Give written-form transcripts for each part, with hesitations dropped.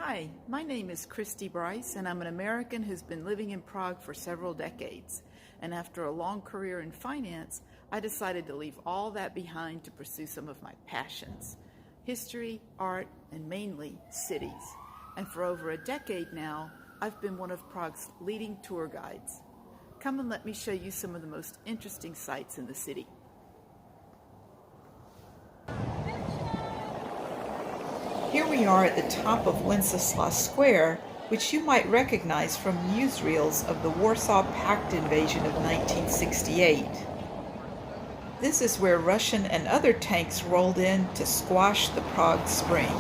Hi, my name is Christy Bryce, and I'm an American who's been living in Prague for several decades. And after a long career in finance, I decided to leave all that behind to pursue some of my passions: history, art, and mainly cities. And for over a decade now, I've been one of Prague's leading tour guides. Come and let me show you some of the most interesting sights in the city. Here we are at the top of Wenceslas Square, which you might recognize from newsreels of the Warsaw Pact invasion of 1968. This is where Russian and other tanks rolled in to squash the Prague Spring.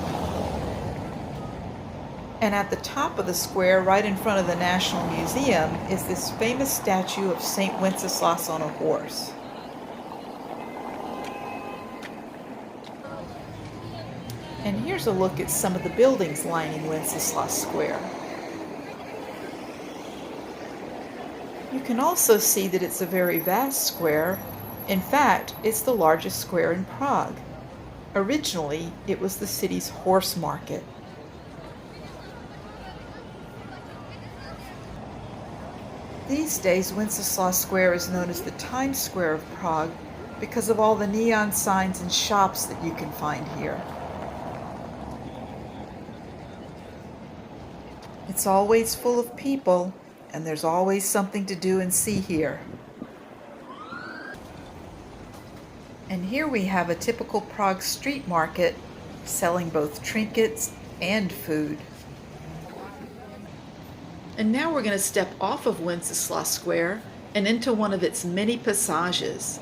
And at the top of the square, right in front of the National Museum, is this famous statue of St. Wenceslas on a horse. And here's a look at some of the buildings lining Wenceslas Square. You can also see that it's a very vast square. In fact, it's the largest square in Prague. Originally, it was the city's horse market. These days, Wenceslas Square is known as the Times Square of Prague because of all the neon signs and shops that you can find here. It's always full of people, and there's always something to do and see here. And here we have a typical Prague street market selling both trinkets and food. And now we're going to step off of Wenceslas Square and into one of its many passages.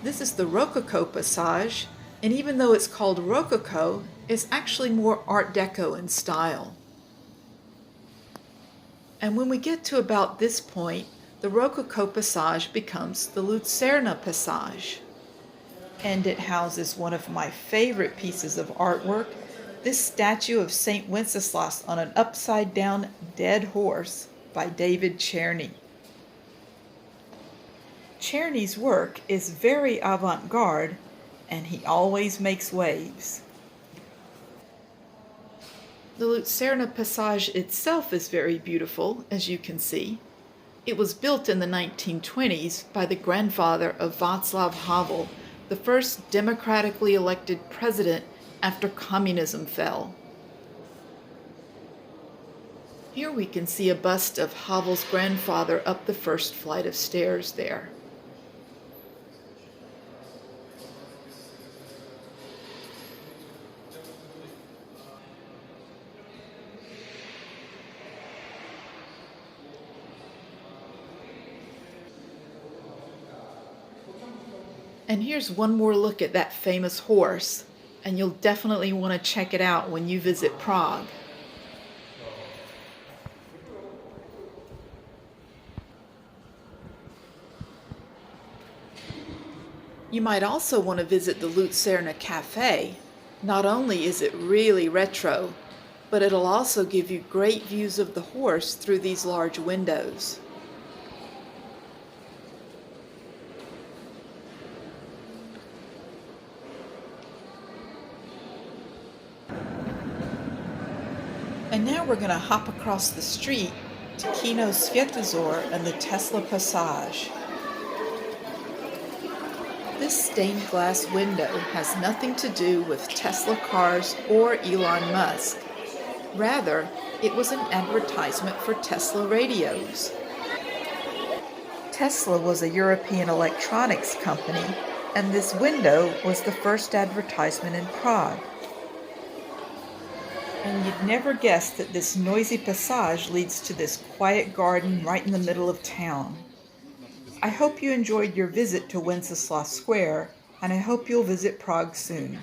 This is the Rococo Passage, and even though it's called Rococo, it's actually more Art Deco in style. And when we get to about this point, the Rococo Passage becomes the Lucerna Passage. And it houses one of my favorite pieces of artwork, this statue of St. Wenceslas on an upside-down dead horse by David Czerny. Czerny's work is very avant-garde, and he always makes waves. The Lucerna Passage itself is very beautiful, as you can see. It was built in the 1920s by the grandfather of Václav Havel, the first democratically elected president after communism fell. Here we can see a bust of Havel's grandfather up the first flight of stairs there. And here's one more look at that famous horse, and you'll definitely want to check it out when you visit Prague. You might also want to visit the Lucerna Cafe. Not only is it really retro, but it'll also give you great views of the horse through these large windows. And now we're going to hop across the street to Kino Svietozor and the Tesla Passage. This stained glass window has nothing to do with Tesla cars or Elon Musk. Rather, it was an advertisement for Tesla radios. Tesla was a European electronics company, and this window was the first advertisement in Prague. And you'd never guess that this noisy passage leads to this quiet garden right in the middle of town. I hope you enjoyed your visit to Wenceslas Square, and I hope you'll visit Prague soon.